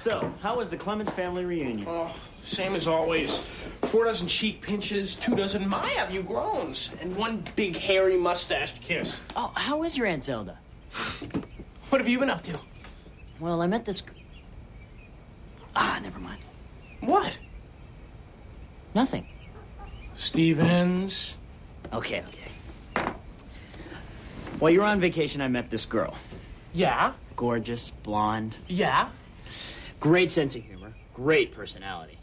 So, how was the Clemens family reunion? Oh, same as always. 4 dozen cheek pinches, 2 dozen my have you growns, and 1 big hairy mustached kiss. Oh, how is your Aunt Zelda? What have you been up to? Well, I met this... never mind. What? Nothing. Stevens. Okay. While you were on vacation, I met this girl. Yeah? Gorgeous, blonde. Yeah? Great sense of humor. Great personality.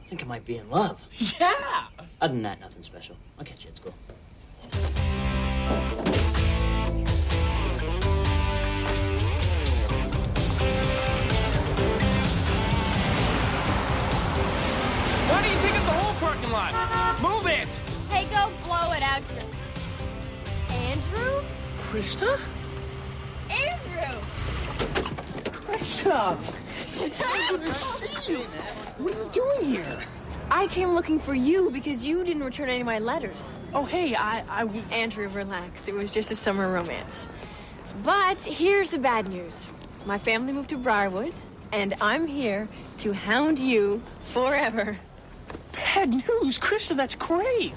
I think I might be in love. Yeah! Other than that, nothing special. I'll catch you at school. Why do you take up the whole parking lot? Move it! Hey, go blow it out here. Andrew? Krista? Andrew! Krista! It's so good to see you. What are you doing here? I came looking for you because you didn't return any of my letters. Oh, hey, I was... Andrew, relax. It was just a summer romance. But here's the bad news. My family moved to Briarwood, and I'm here to hound you forever. Bad news, Krista, that's great.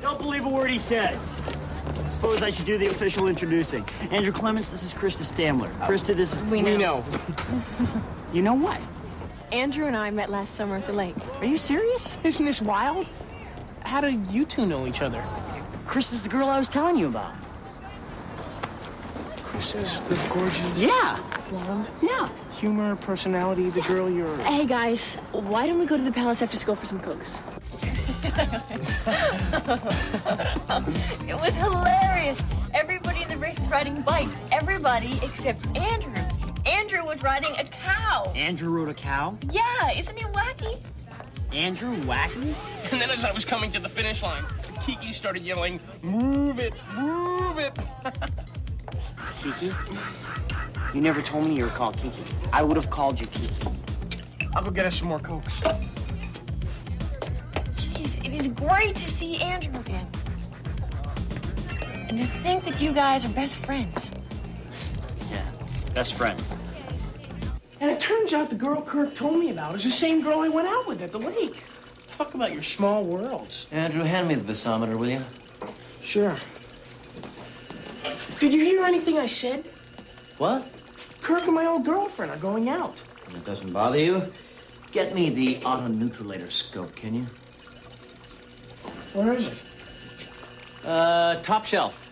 Don't believe a word he says. Suppose I should do the official introducing. Andrew Clements, this is Krista Stamler. Krista, this is... We know. You know what? Andrew and I met last summer at the lake. Are you serious? Isn't this wild? How do you two know each other? Krista's the girl I was telling you about. Krista's the gorgeous... Yeah. Blonde? Yeah. Humor, personality, the girl you're... Hey, guys, why don't we go to the palace after school for some cokes? It was hilarious. Everybody in the race is riding bikes. Everybody except Andrew. Andrew was riding a cow. Andrew rode a cow? Yeah, isn't he wacky? Andrew wacky? And then as I was coming to the finish line, Kiki started yelling, "Move it, move it." Kiki? You never told me you were called Kiki. I would have called you Kiki. I'll go get us some more cokes. Jeez, it is great to see Andrew again. And to think that you guys are best friends. Yeah, best friend. And it turns out the girl Kirk told me about is the same girl I went out with at the lake. Talk about your small worlds. Andrew, hand me the visometer, will you? Sure. Did you hear anything I said? What? Kirk and my old girlfriend are going out. It doesn't bother you? Get me the auto-neutralator scope, can you? Where is it? Top shelf.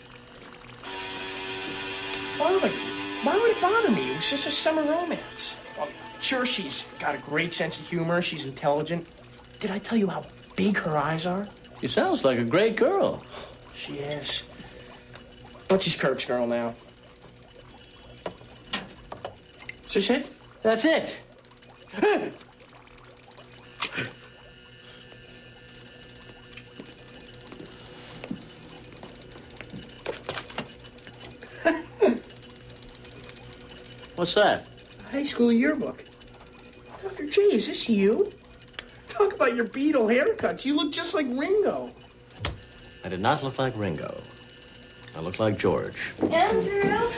Why would it bother me? It was just a summer romance. Well, sure, she's got a great sense of humor. She's intelligent. Did I tell you how big her eyes are? She sounds like a great girl. She is. But she's Kirk's girl now. Is this it? That's it. What's that? High school yearbook. Dr. J, is this you? Talk about your Beatle haircuts. You look just like Ringo. I did not look like Ringo. I look like George. Andrew?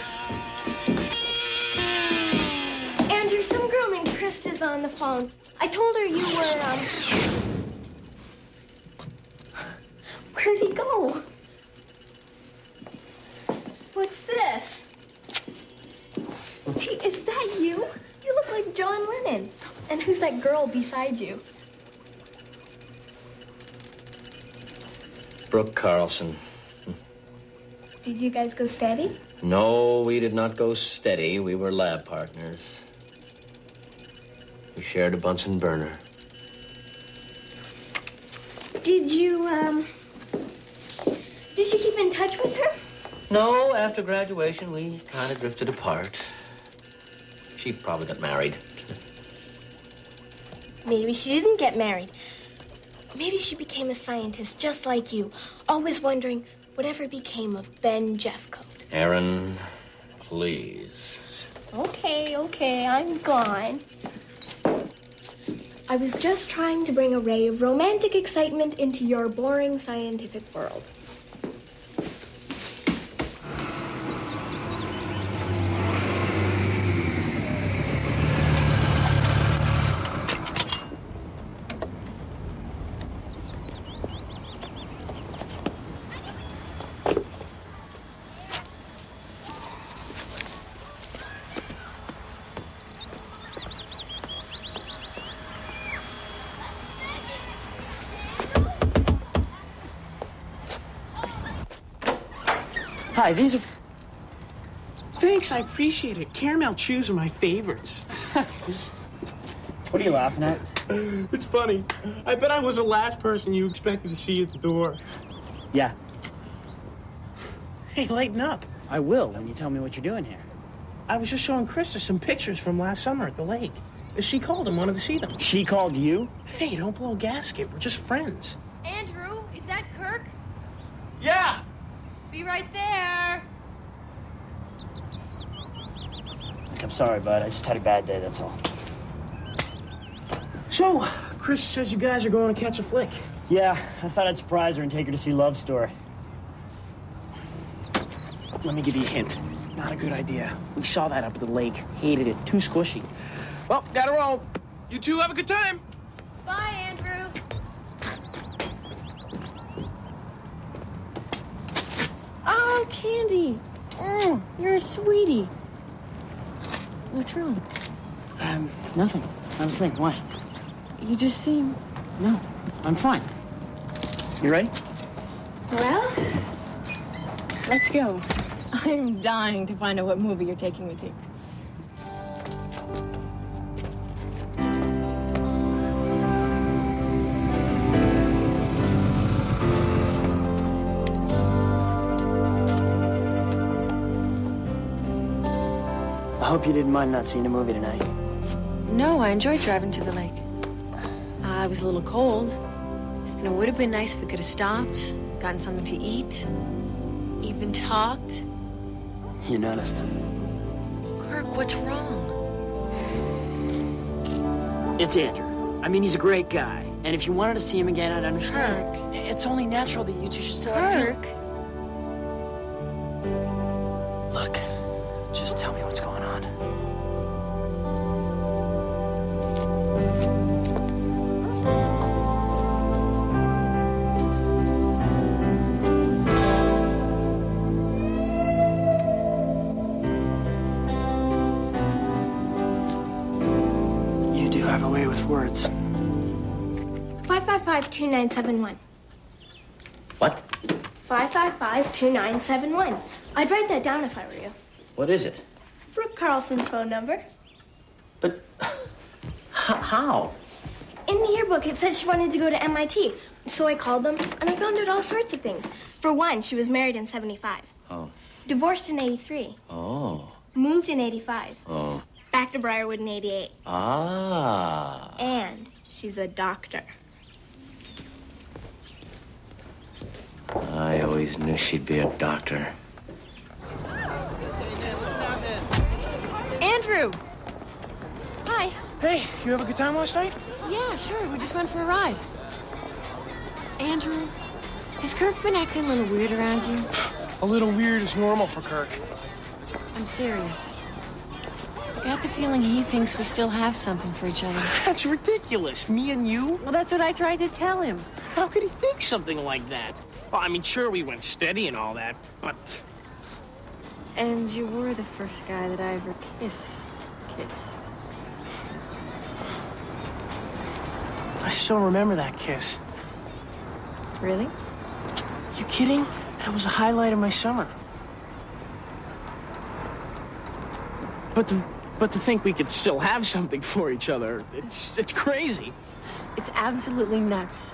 Andrew, some girl named Krista's on the phone. I told her you were, Where'd he go? What's this? Hey, is that you? You look like John Lennon. And who's that girl beside you? Brooke Carlson. Did you guys go steady? No, we did not go steady. We were lab partners. We shared a Bunsen burner. Did you keep in touch with her? No, after graduation, we kind of drifted apart. She probably got married. Maybe she didn't get married. Maybe she became a scientist just like you, always wondering whatever became of Ben Jeffcoat. Aaron, please. Okay, I'm gone. I was just trying to bring a ray of romantic excitement into your boring scientific world. Hi, these are... Thanks, I appreciate it. Caramel chews are my favorites. What are you laughing at? It's funny. I bet I was the last person you expected to see at the door. Yeah, Hey, lighten up. I will when you tell me what you're doing here. I was just showing Krista some pictures from last summer at the lake. She called and wanted to see them. She called you? Hey, don't blow a gasket. We're just friends. Andrew, is that Kirk? Yeah! Be right there. Look, I'm sorry, bud. I just had a bad day, that's all. So, Chris says you guys are going to catch a flick. Yeah, I thought I'd surprise her and take her to see Love Story. Let me give you a hint. Not a good idea. We saw that up at the lake. Hated it. Too squishy. Well, gotta roll. You two have a good time. Bye, Andrew. Oh, Candy. You're a sweetie. What's wrong? Nothing. Not a thing. Why? You just seem... No, I'm fine. You ready? Well, let's go. I'm dying to find out what movie you're taking me to. I hope you didn't mind not seeing a movie tonight. No, I enjoyed driving to the lake. I was a little cold, and it would have been nice if we could have stopped, gotten something to eat, even talked. You noticed. Kirk, what's wrong? It's Andrew. I mean, he's a great guy. And if you wanted to see him again, I'd understand. Kirk. It's only natural that you two should still have feelings. Kirk. Look, just tell me what's going on. You do have a way with words. 555-2971. What? 555-2971. I'd write that down if I were you. What is it? Brooke Carlson's phone number. But how? In the yearbook, it says she wanted to go to MIT. So I called them, and I found out all sorts of things. For one, she was married in 75. Oh. Divorced in 83. Oh. Moved in 85. Oh. Back to Briarwood in 88. Ah. And she's a doctor. I always knew she'd be a doctor. Andrew! Hi. Hey, you have a good time last night? Yeah, sure. We just went for a ride. Andrew, has Kirk been acting a little weird around you? A little weird is normal for Kirk. I'm serious. I got the feeling he thinks we still have something for each other. That's ridiculous. Me and you? Well, that's what I tried to tell him. How could he think something like that? Well, I mean, sure, we went steady and all that, but... And you were the first guy that I ever kissed. I still remember that kiss. Really? You kidding? That was a highlight of my summer. But to think we could still have something for each other, it's crazy. It's absolutely nuts.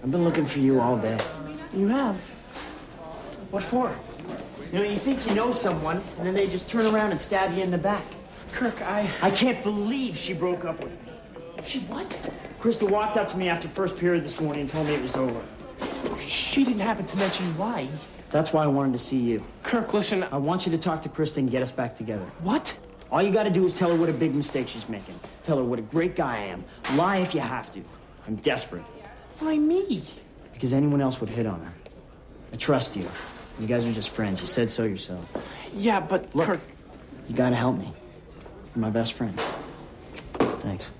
I've been looking for you all day. You have? What for? You know, you think you know someone, and then they just turn around and stab you in the back. Kirk, I can't believe she broke up with me. She what? Krista walked up to me after first period this morning and told me it was over. She didn't happen to mention why. That's why I wanted to see you. Kirk, listen. I want you to talk to Krista and get us back together. What? All you gotta do is tell her what a big mistake she's making. Tell her what a great guy I am. Lie if you have to. I'm desperate. Why me? Because anyone else would hit on her. I trust you. You guys are just friends. You said so yourself. Yeah, but Look, Kirk... you gotta help me. You're my best friend. Thanks.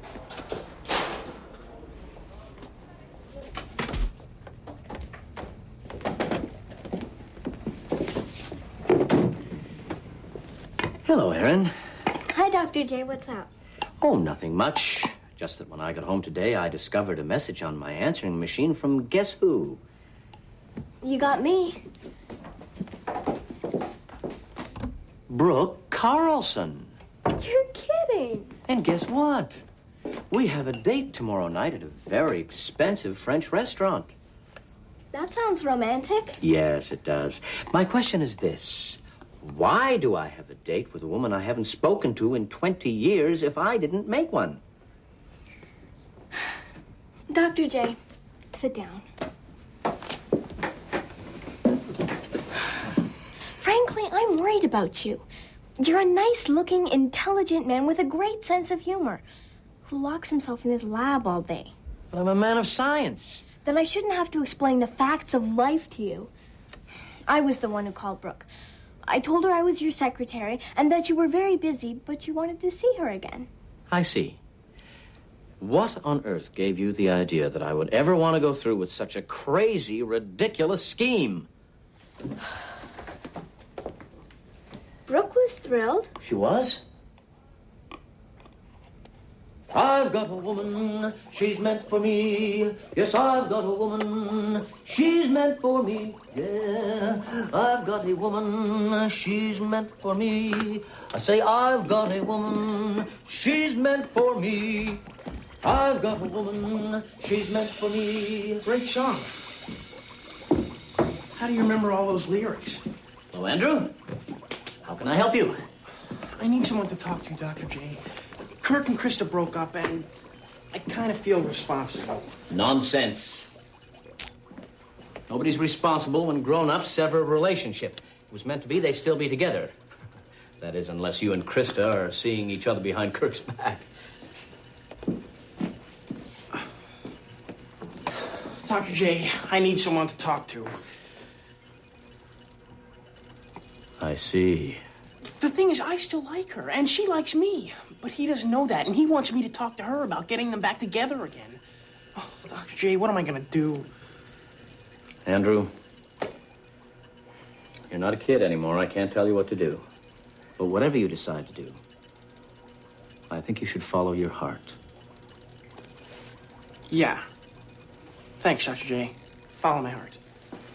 Hello, Aaron. Hi, Dr. J. What's up? Oh, nothing much. Just that when I got home today, I discovered a message on my answering machine from guess who? You got me. Brooke Carlson. You're kidding. And guess what? We have a date tomorrow night at a very expensive French restaurant. That sounds romantic. Yes, it does. My question is this. Why do I have a date with a woman I haven't spoken to in 20 years if I didn't make one? Dr. J, sit down. Frankly, I'm worried about you. You're a nice-looking, intelligent man with a great sense of humor who locks himself in his lab all day. But I'm a man of science. Then I shouldn't have to explain the facts of life to you. I was the one who called Brooke. I told her I was your secretary and that you were very busy, but you wanted to see her again. I see. What on earth gave you the idea that I would ever want to go through with such a crazy, ridiculous scheme? Brooke was thrilled. She was? I've got a woman, she's meant for me. Yes, I've got a woman, she's meant for me. Yeah, I've got a woman, she's meant for me. I say I've got a woman, she's meant for me. I've got a woman, she's meant for me. Great song. How do you remember all those lyrics? Hello, Andrew. How can I help you? I need someone to talk to, Dr. J. Kirk and Krista broke up, and I kind of feel responsible. Nonsense. Nobody's responsible when grown-ups sever a relationship. If it was meant to be, they'd still be together. That is, unless you and Krista are seeing each other behind Kirk's back. Dr. J, I need someone to talk to. I see. The thing is, I still like her, and she likes me. But he doesn't know that, and he wants me to talk to her about getting them back together again. Oh, Dr. J, what am I gonna do? Andrew, you're not a kid anymore. I can't tell you what to do. But whatever you decide to do, I think you should follow your heart. Yeah. Thanks, Dr. J. Follow my heart.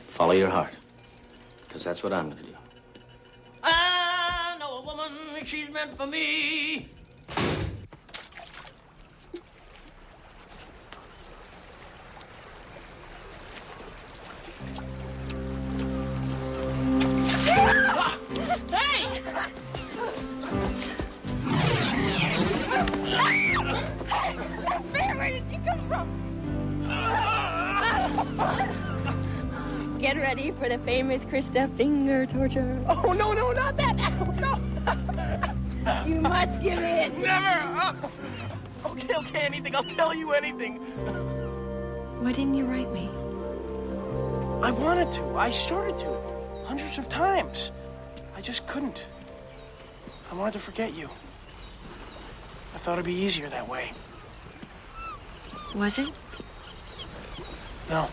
Follow your heart. Because that's what I'm going to do. I know a woman, she's meant for me. Where did you come from? Get ready for the famous Krista finger torture. Oh, no, not that. No. You must give in. Never. Okay, anything. I'll tell you anything. Why didn't you write me? I wanted to. I started to. Hundreds of times. I just couldn't. I wanted to forget you. I thought it'd be easier that way. Was it? No.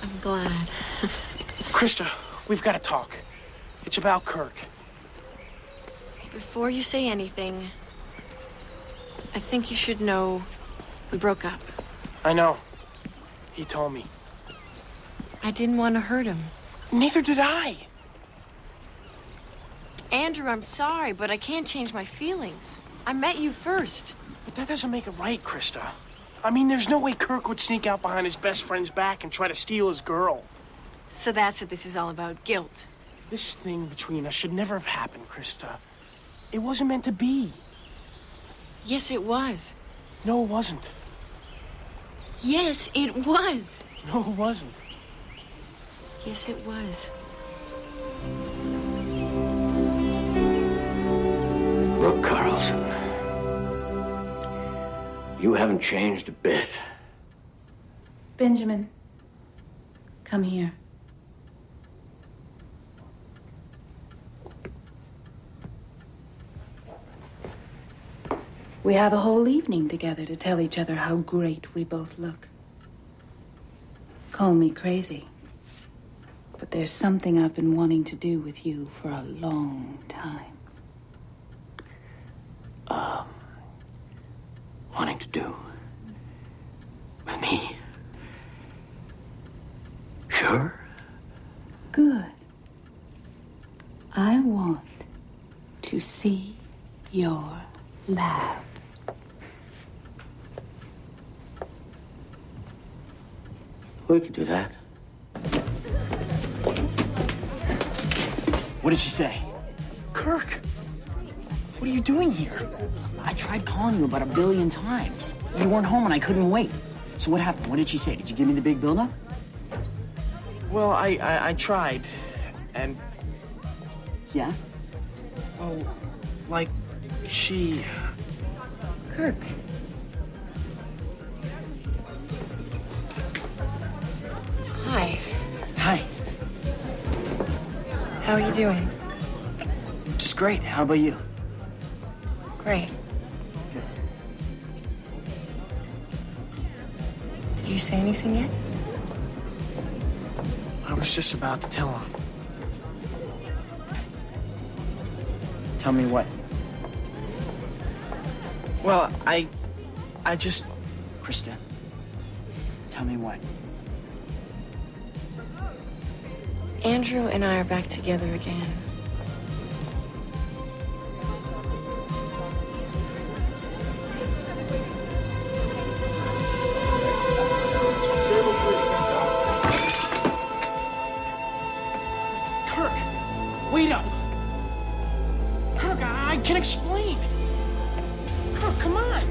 I'm glad. Krista, we've got to talk. It's about Kirk. Before you say anything, I think you should know we broke up. I know. He told me. I didn't want to hurt him. Neither did I. Andrew, I'm sorry, but I can't change my feelings. I met you first. But that doesn't make it right, Krista. I mean, there's no way Kirk would sneak out behind his best friend's back and try to steal his girl. So that's what this is all about, guilt. This thing between us should never have happened, Krista. It wasn't meant to be. Yes, it was. No, it wasn't. Yes, it was. No, it wasn't. Yes, it was. Brooke Carlson, you haven't changed a bit. Benjamin, come here. We have a whole evening together to tell each other how great we both look. Call me crazy, but there's something I've been wanting to do with you for a long time. her? Good. I want to see your lab. We could do that. What did she say? Kirk, what are you doing here? I tried calling you about 1 billion times. You weren't home and I couldn't wait. So what happened? What did she say? Did you give me the big build-up? Well, I tried, and, Yeah? well, like, she... Kirk. Hi. Hi. How are you doing? Just great. How about you? Great. Good. Did you say anything yet? I was just about to tell him. Tell me what? Well, I just... Krista, tell me what? Andrew and I are back together again. Kirk, wait up. Kirk, I can explain. Kirk, come on.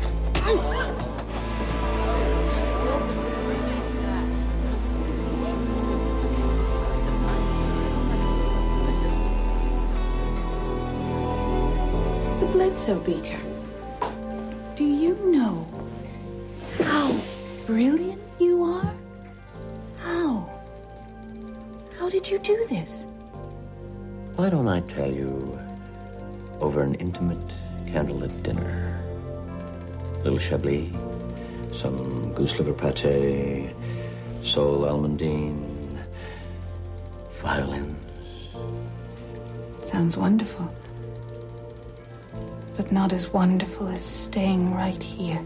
The Bledsoe beaker. Do you know how brilliant you are? How? How did you do this? Why don't I tell you over an intimate candlelit dinner? Little Chablis, some goose liver pate, sole almondine, violins. Sounds wonderful. But not as wonderful as staying right here.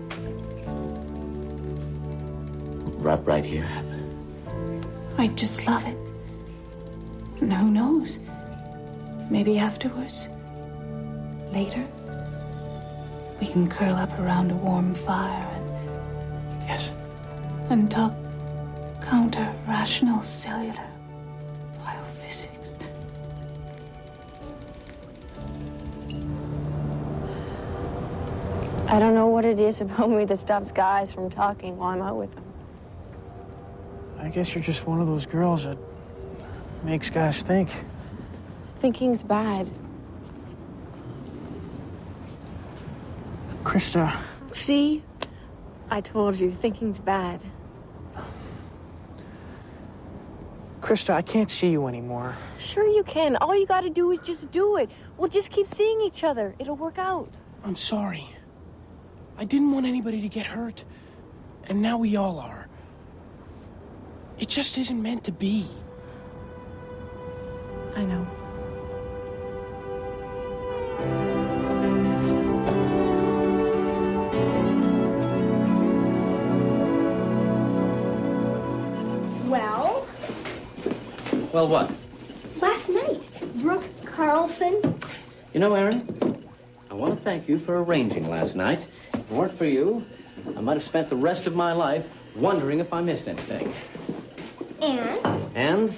Right here. I just love it. And who knows? Maybe afterwards, later, we can curl up around a warm fire Yes. and talk counter-rational cellular biophysics. I don't know what it is about me that stops guys from talking while I'm out with them. I guess you're just one of those girls that makes guys think. Thinking's bad. Krista, See? I told you, thinking's bad. Krista, I can't see you anymore. Sure you can. All you gotta do is just do it. We'll just keep seeing each other. It'll work out. I'm sorry. I didn't want anybody to get hurt. And now we all are. It just isn't meant to be. I know. Well, Well, what? last night, Brooke Carlson. You know, Aaron, I want to thank you for arranging last night. If it weren't for you, I might have spent the rest of my life wondering if I missed anything. And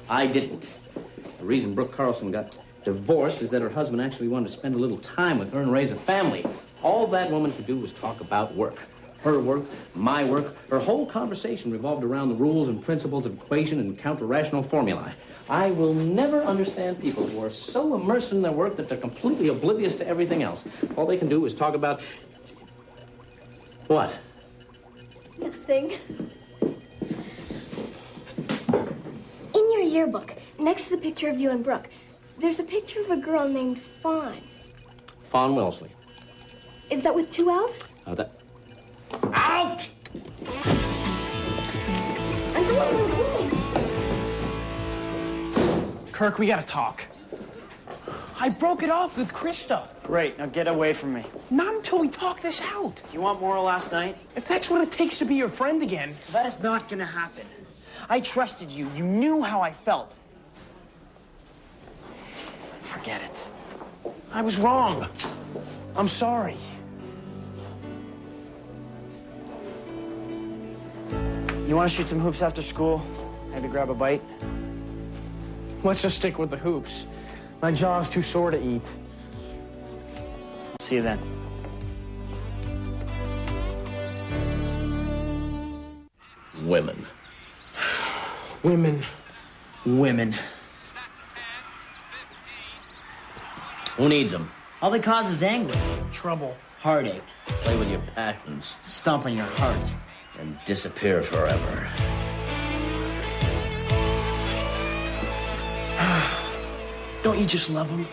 I didn't. The reason Brooke Carlson got divorced is that her husband actually wanted to spend a little time with her and raise a family. All that woman could do was talk about work. Her work, my work, her whole conversation revolved around the rules and principles of equation and counter-rational formulae. I will never understand people who are so immersed in their work that they're completely oblivious to everything else. All they can do is talk about... What? Nothing. In your yearbook, next to the picture of you and Brooke, there's a picture of a girl named Fawn. Fawn Wellesley. Is that with 2 L's? That... Out! I'm going. Kirk, we gotta talk. I broke it off with Krista. Great, now get away from me. Not until we talk this out. Do you want more last night? If that's what it takes to be your friend again. That is not gonna happen. I trusted you. You knew how I felt. Forget it. I was wrong. I'm sorry. You want to shoot some hoops after school? Maybe grab a bite? Let's just stick with the hoops. My jaw's too sore to eat. See you then. Women. Women. Women. Who needs them? All they cause is anguish, Trouble. heartache, Play with your passions stomp on your heart. and disappear forever. Don't you just love them?